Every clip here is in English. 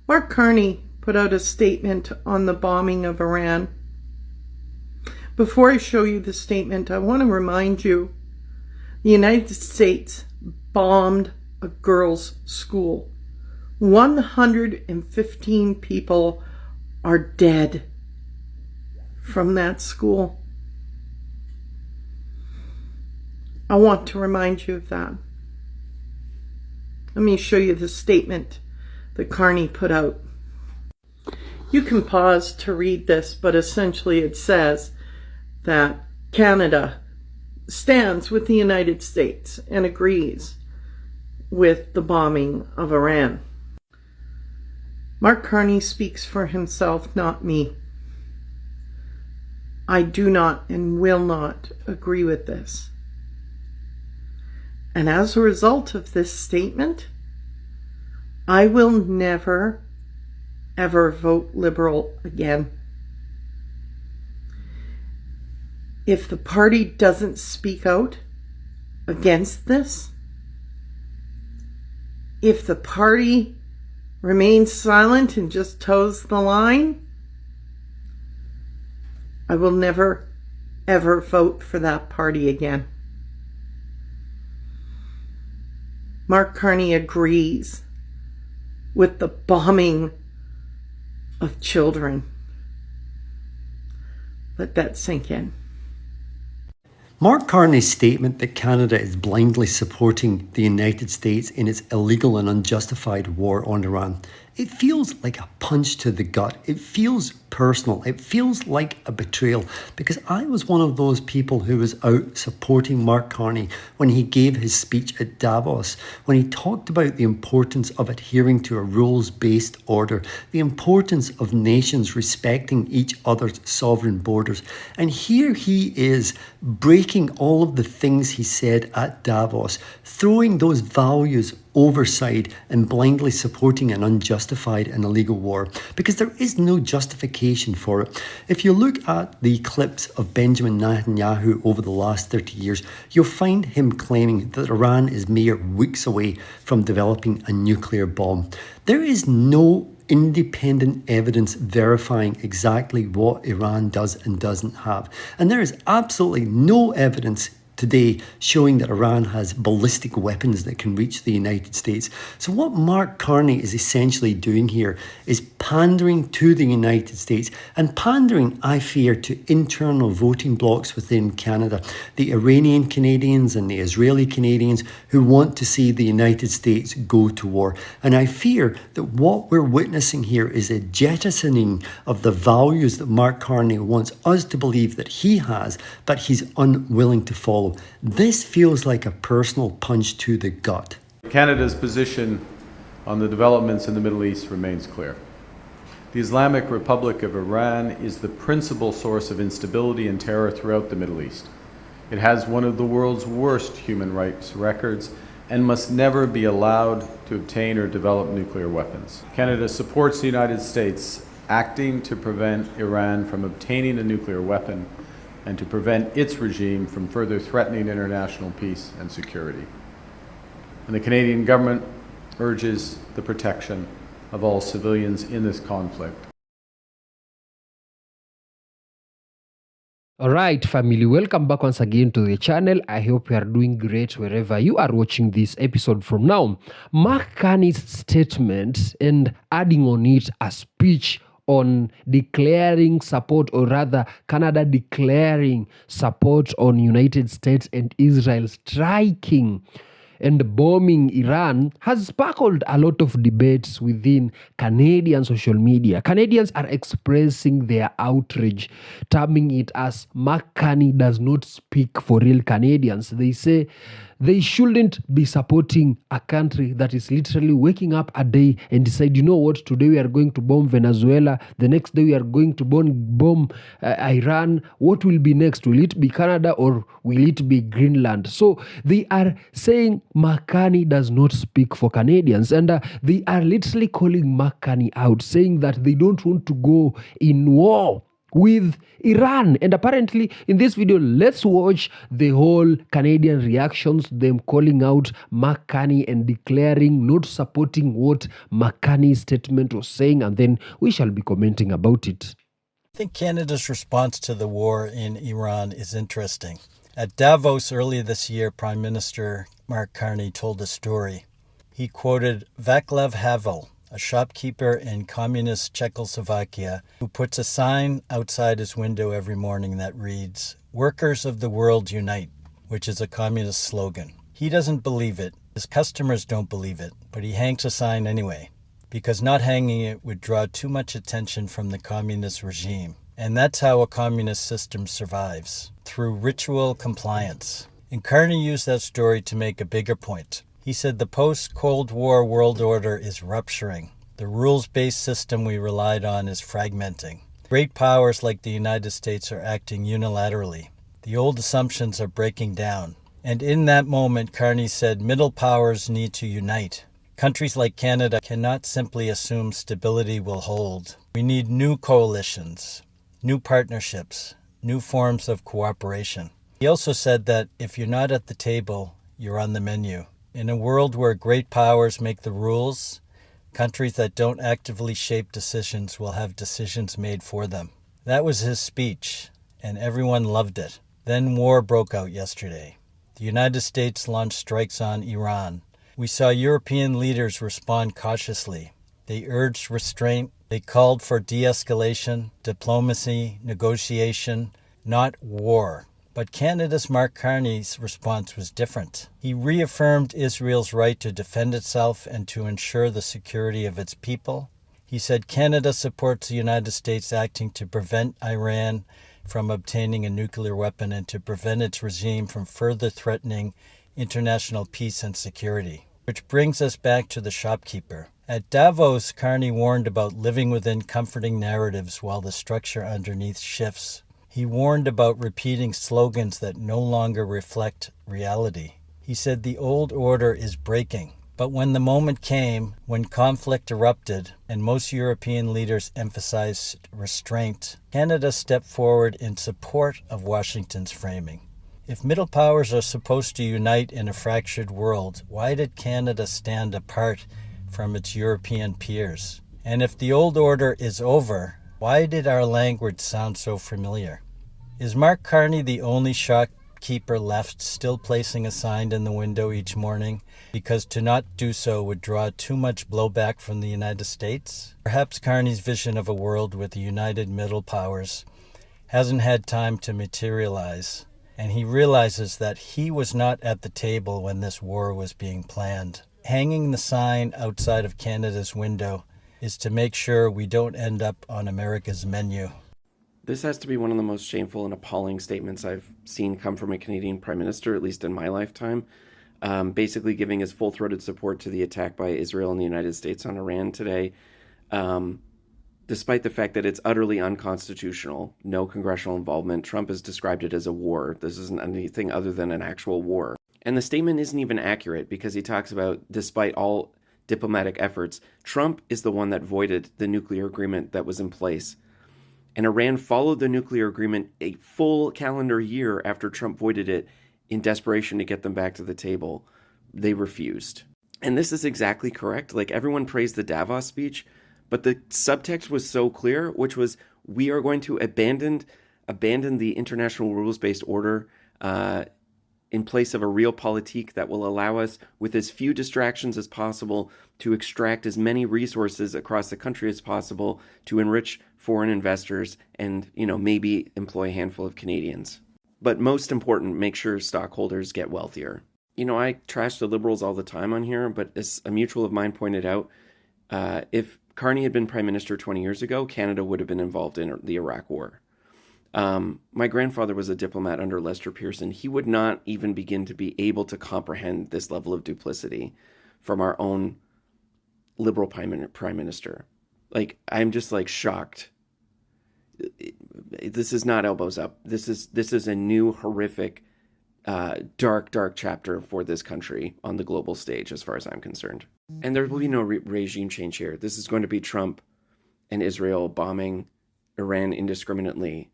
Mark Carney put out a statement on the bombing of Iran. Before I show you the statement, I want to remind you the United States bombed a girls' school. 115 people are dead from that school. I want to remind you of that. Let me show you the statement that Carney put out. You can pause to read this, but essentially it says that Canada stands with the United States and agrees with the bombing of Iran. Mark Carney speaks for himself, not me. I do not and will not agree with this. And as a result of this statement, I will never, ever vote Liberal again. If the party doesn't speak out against this, if the party remains silent and just toes the line, I will never, ever vote for that party again. Mark Carney agrees with the bombing of children. Let that sink in. Mark Carney's statement that Canada is blindly supporting the United States in its illegal and unjustified war on Iran, it feels like a punch to the gut. It feels personal. It feels like a betrayal, because I was one of those people who was out supporting Mark Carney when he gave his speech at Davos, when he talked about the importance of adhering to a rules-based order, the importance of nations respecting each other's sovereign borders. And here he is breaking all of the things he said at Davos, throwing those values overside and blindly supporting an unjustified and illegal war, because there is no justification for it. If you look at the clips of Benjamin Netanyahu over the last 30 years, you'll find him claiming that Iran is mere weeks away from developing a nuclear bomb. There is no independent evidence verifying exactly what Iran does and doesn't have. And there is absolutely no evidence today showing that Iran has ballistic weapons that can reach the United States. So what Mark Carney is essentially doing here is pandering to the United States, and pandering, I fear, to internal voting blocs within Canada, the Iranian Canadians and the Israeli Canadians who want to see the United States go to war. And I fear that what we're witnessing here is a jettisoning of the values that Mark Carney wants us to believe that he has, but he's unwilling to follow. This feels like a personal punch to the gut. Canada's position on the developments in the Middle East remains clear. The Islamic Republic of Iran is the principal source of instability and terror throughout the Middle East. It has one of the world's worst human rights records and must never be allowed to obtain or develop nuclear weapons. Canada supports the United States acting to prevent Iran from obtaining a nuclear weapon and to prevent its regime from further threatening international peace and security. And the Canadian government urges the protection of all civilians in this conflict. Alright family, welcome back once again to the channel. I hope you are doing great wherever you are watching this episode from now. Mark Carney's statement and adding on it a speech on declaring support, or rather Canada declaring support on United States and Israel striking and bombing Iran has sparkled a lot of debates within Canadian social media. Canadians are expressing their outrage, terming it as Mark Carney does not speak for real Canadians. They say they shouldn't be supporting a country that is literally waking up a day and decide, you know what, today we are going to bomb Venezuela, the next day we are going to bomb Iran. What will be next? Will it be Canada or will it be Greenland? So they are saying Mark Carney does not speak for Canadians, and they are literally calling Mark Carney out, saying that they don't want to go in war with Iran. And apparently in this video, let's watch the whole Canadian reactions, them calling out Mark Carney and declaring not supporting what Mark Carney's statement was saying, and then we shall be commenting about it. I think Canada's response to the war in Iran is interesting. At Davos earlier this year, Prime Minister Mark Carney told a story. He quoted Václav Havel, a shopkeeper in communist Czechoslovakia, who puts a sign outside his window every morning that reads, "Workers of the world unite," which is a communist slogan. He doesn't believe it. His customers don't believe it, but he hangs a sign anyway, because not hanging it would draw too much attention from the communist regime. And that's how a communist system survives, through ritual compliance. And Carney used that story to make a bigger point. He said the post-Cold War world order is rupturing. The rules-based system we relied on is fragmenting. Great powers like the United States are acting unilaterally. The old assumptions are breaking down. And in that moment, Carney said middle powers need to unite. Countries like Canada cannot simply assume stability will hold. We need new coalitions, new partnerships, new forms of cooperation. He also said that if you're not at the table, you're on the menu. In a world where great powers make the rules, countries that don't actively shape decisions will have decisions made for them. That was his speech, and everyone loved it. Then war broke out yesterday. The United States launched strikes on Iran. We saw European leaders respond cautiously. They urged restraint. They called for de-escalation, diplomacy, negotiation, not war. But Canada's Mark Carney's response was different. He reaffirmed Israel's right to defend itself and to ensure the security of its people. He said Canada supports the United States acting to prevent Iran from obtaining a nuclear weapon and to prevent its regime from further threatening international peace and security. Which brings us back to the shopkeeper. At Davos, Carney warned about living within comforting narratives while the structure underneath shifts. He warned about repeating slogans that no longer reflect reality. He said the old order is breaking. But when the moment came, when conflict erupted, and most European leaders emphasized restraint, Canada stepped forward in support of Washington's framing. If middle powers are supposed to unite in a fractured world, why did Canada stand apart from its European peers? And if the old order is over, why did our language sound so familiar? Is Mark Carney the only shopkeeper left still placing a sign in the window each morning because to not do so would draw too much blowback from the United States? Perhaps Carney's vision of a world with the united middle powers hasn't had time to materialize, and he realizes that he was not at the table when this war was being planned. Hanging the sign outside of Canada's window is to make sure we don't end up on America's menu. This has to be one of the most shameful and appalling statements I've seen come from a Canadian Prime Minister, at least in my lifetime. Basically giving his full-throated support to the attack by Israel and the United States on Iran today, despite the fact that it's utterly unconstitutional, no congressional involvement. Trump has described it as a war. This isn't anything other than an actual war. And the statement isn't even accurate because he talks about, despite all diplomatic efforts, Trump is the one that voided the nuclear agreement that was in place. And Iran followed the nuclear agreement a full calendar year after Trump voided it in desperation to get them back to the table. They refused. And this is exactly correct. Like, everyone praised the Davos speech, but the subtext was so clear, which was, we are going to abandon the international rules-based order in place of a realpolitik that will allow us, with as few distractions as possible, to extract as many resources across the country as possible to enrich foreign investors and, maybe employ a handful of Canadians. But most important, make sure stockholders get wealthier. I trash the Liberals all the time on here, but as a mutual of mine pointed out, if Carney had been Prime Minister 20 years ago, Canada would have been involved in the Iraq War. My grandfather was a diplomat under Lester Pearson. He would not even begin to be able to comprehend this level of duplicity from our own Liberal Prime Minister. I'm just shocked. This is not elbows up. This is a new, horrific, dark chapter for this country on the global stage, as far as I'm concerned. And there will be no regime change here. This is going to be Trump and Israel bombing Iran indiscriminately,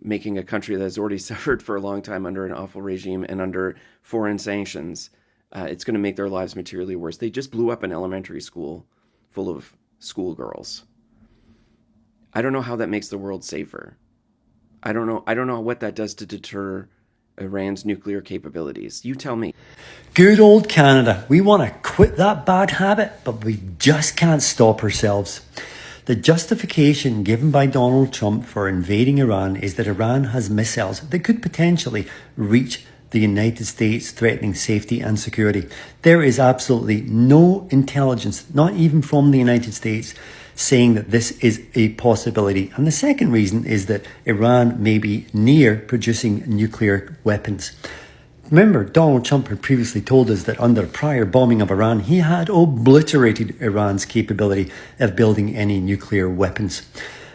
making a country that has already suffered for a long time under an awful regime and under foreign sanctions, it's going to make their lives materially worse. They just blew up an elementary school full of schoolgirls. I don't know how that makes the world safer. I don't know what that does to deter Iran's nuclear capabilities. You tell me. Good old Canada. We want to quit that bad habit, but we just can't stop ourselves. The justification given by Donald Trump for invading Iran is that Iran has missiles that could potentially reach the United States, threatening safety and security. There is absolutely no intelligence, not even from the United States, saying that this is a possibility. And the second reason is that Iran may be near producing nuclear weapons. Remember, Donald Trump had previously told us that under prior bombing of Iran, he had obliterated Iran's capability of building any nuclear weapons.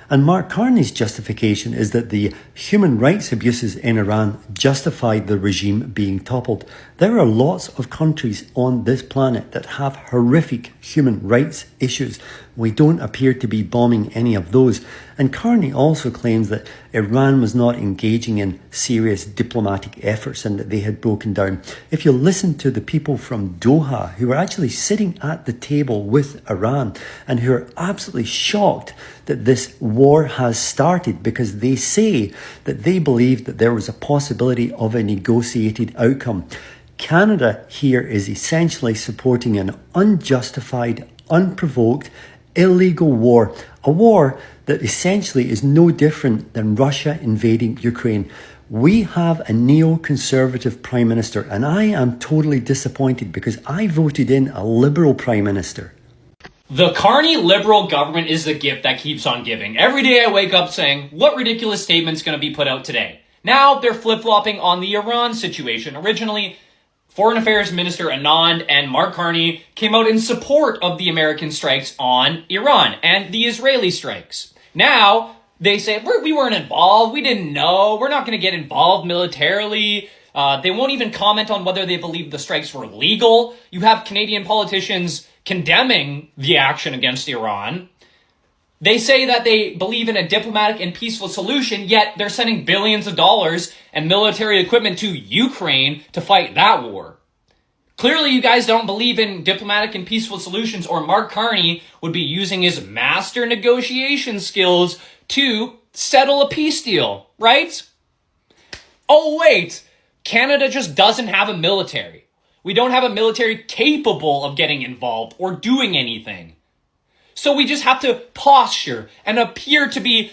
And Mark Carney's justification is that the human rights abuses in Iran justified the regime being toppled. There are lots of countries on this planet that have horrific human rights issues. We don't appear to be bombing any of those. And Carney also claims that Iran was not engaging in serious diplomatic efforts and that they had broken down. If you listen to the people from Doha who are actually sitting at the table with Iran and who are absolutely shocked that this war has started because they say that they believe that there was a possibility of a negotiated outcome. Canada here is essentially supporting an unjustified, unprovoked, illegal war, a war that essentially is no different than Russia invading Ukraine. We have a neoconservative Prime Minister, and I am totally disappointed because I voted in a Liberal Prime Minister. The Carney Liberal government is the gift that keeps on giving. Every day I wake up saying, what ridiculous statement's going to be put out today? Now they're flip-flopping on the Iran situation. Originally, Foreign Affairs Minister Anand and Mark Carney came out in support of the American strikes on Iran and the Israeli strikes. Now, they say, we weren't involved, we didn't know, we're not going to get involved militarily. They won't even comment on whether they believe the strikes were legal. You have Canadian politicians condemning the action against Iran. They say that they believe in a diplomatic and peaceful solution, yet they're sending billions of dollars and military equipment to Ukraine to fight that war. Clearly, you guys don't believe in diplomatic and peaceful solutions, or Mark Carney would be using his master negotiation skills to settle a peace deal, right? Oh, wait. Canada just doesn't have a military. We don't have a military capable of getting involved or doing anything. So we just have to posture and appear to be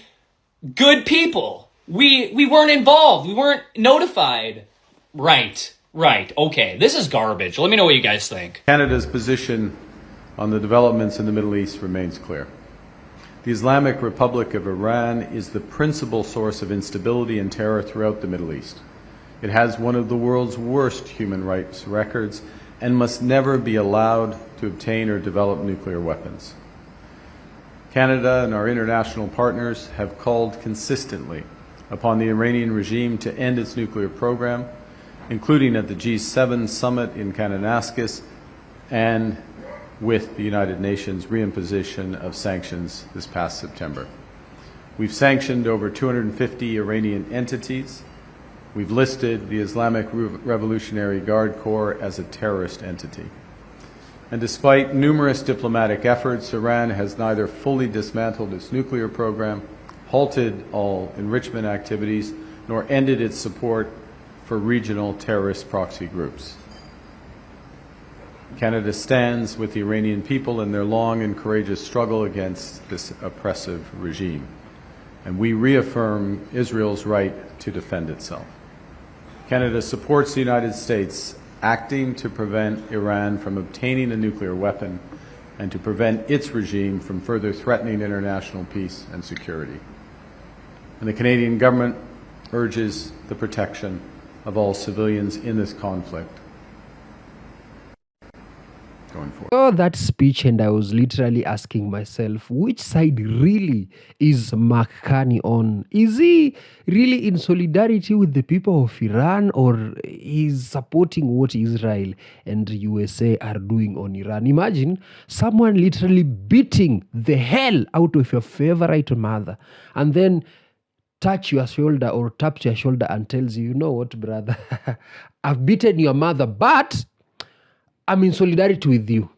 good people. We weren't involved. We weren't notified. Right. Okay, this is garbage. Let me know what you guys think. Canada's position on the developments in the Middle East remains clear. The Islamic Republic of Iran is the principal source of instability and terror throughout the Middle East. It has one of the world's worst human rights records and must never be allowed to obtain or develop nuclear weapons. Canada and our international partners have called consistently upon the Iranian regime to end its nuclear program, including at the G7 summit in Kananaskis and with the United Nations reimposition of sanctions this past September. We've sanctioned over 250 Iranian entities. We've listed the Islamic Revolutionary Guard Corps as a terrorist entity. And despite numerous diplomatic efforts, Iran has neither fully dismantled its nuclear program, halted all enrichment activities, nor ended its support for regional terrorist proxy groups. Canada stands with the Iranian people in their long and courageous struggle against this oppressive regime, and we reaffirm Israel's right to defend itself. Canada supports the United States acting to prevent Iran from obtaining a nuclear weapon and to prevent its regime from further threatening international peace and security. And the Canadian government urges the protection of all civilians in this conflict. Going going forward. Oh, that speech, and I was literally asking myself, which side really is Mark Carney on? Is he really in solidarity with the people of Iran, or is supporting what Israel and USA are doing on Iran? Imagine someone literally beating the hell out of your favorite mother, and then touch your shoulder or taps your shoulder and tells you, you know what, brother, I've beaten your mother, but I'm in solidarity with you.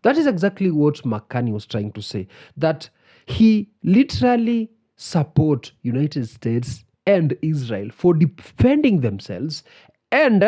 That is exactly what McCartney was trying to say, that he literally support United States and Israel for defending themselves and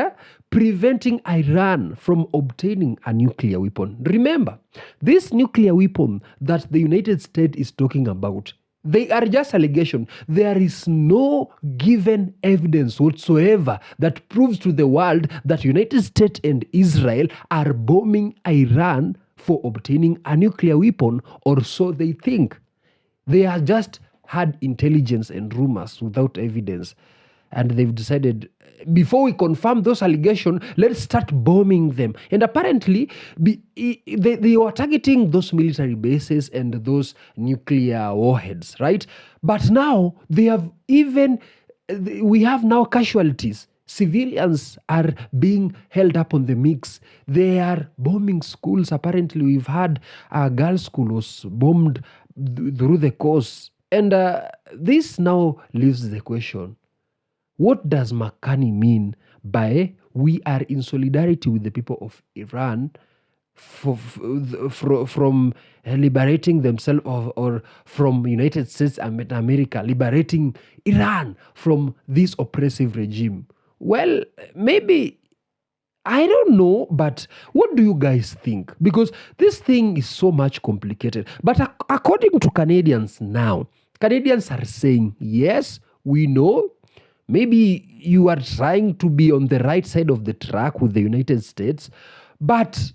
preventing Iran from obtaining a nuclear weapon. Remember, this nuclear weapon that the United States is talking about, they are just allegations. There is no given evidence whatsoever that proves to the world that United States and Israel are bombing Iran for obtaining a nuclear weapon, or so they think. They have just had intelligence and rumors without evidence. And they've decided, before we confirm those allegations, let's start bombing them. And apparently, they were targeting those military bases and those nuclear warheads, right? But now we have now casualties. Civilians are being held up on the mix. They are bombing schools. Apparently, we've had a girls' school was bombed through the coast. And this now leaves the question, what does McCartney mean by we are in solidarity with the people of Iran from liberating themselves, or from United States and America liberating Iran from this oppressive regime? Well, maybe, I don't know, but what do you guys think? Because this thing is so much complicated. But according to Canadians now, Canadians are saying, yes, we know. Maybe you are trying to be on the right side of the track with the United States, but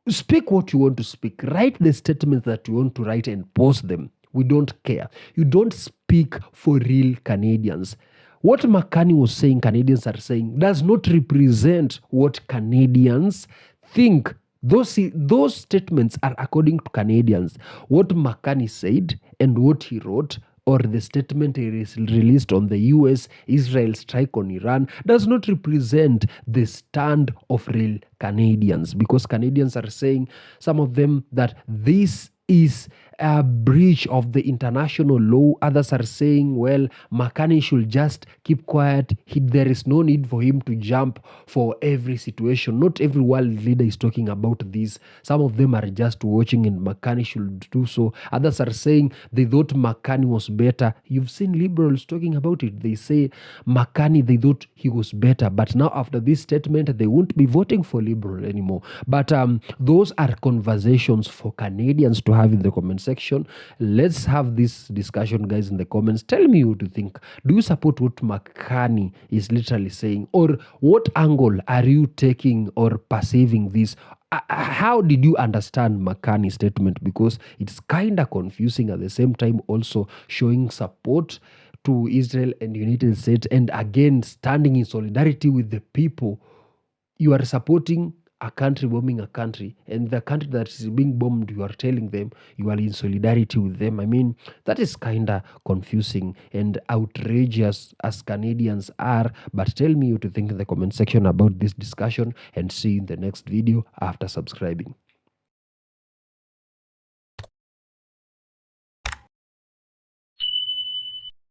speak what you want to speak. Write the statements that you want to write and post them. We don't care. You don't speak for real Canadians. What McCartney was saying, Canadians are saying, does not represent what Canadians think. Those statements are according to Canadians. What McCartney said and what he wrote, or the statement he released on the US-Israel strike on Iran, does not represent the stand of real Canadians, because Canadians are saying, some of them, that this is a breach of the international law. Others are saying, well, McCartney should just keep quiet. There is no need for him to jump for every situation. Not every world leader is talking about this. Some of them are just watching, and McCartney should do so. Others are saying they thought McCartney was better. You've seen liberals talking about it. They say McCartney, they thought he was better. But now after this statement, they won't be voting for liberal anymore. But those are conversations for Canadians to have in the comment section. Let's have this discussion, guys, in the comments. Tell me what you think. Do you support what McCartney is literally saying, or what angle are you taking or perceiving this? How did you understand McCartney's statement? Because it's kind of confusing, at the same time also showing support to Israel and United States, and again standing in solidarity with the people. You are supporting a country bombing a country, and the country that is being bombed, you are telling them you are in solidarity with them. I mean, that is kind of confusing and outrageous, as Canadians are. But tell me what you think in the comment section about this discussion, and see you in the next video after subscribing.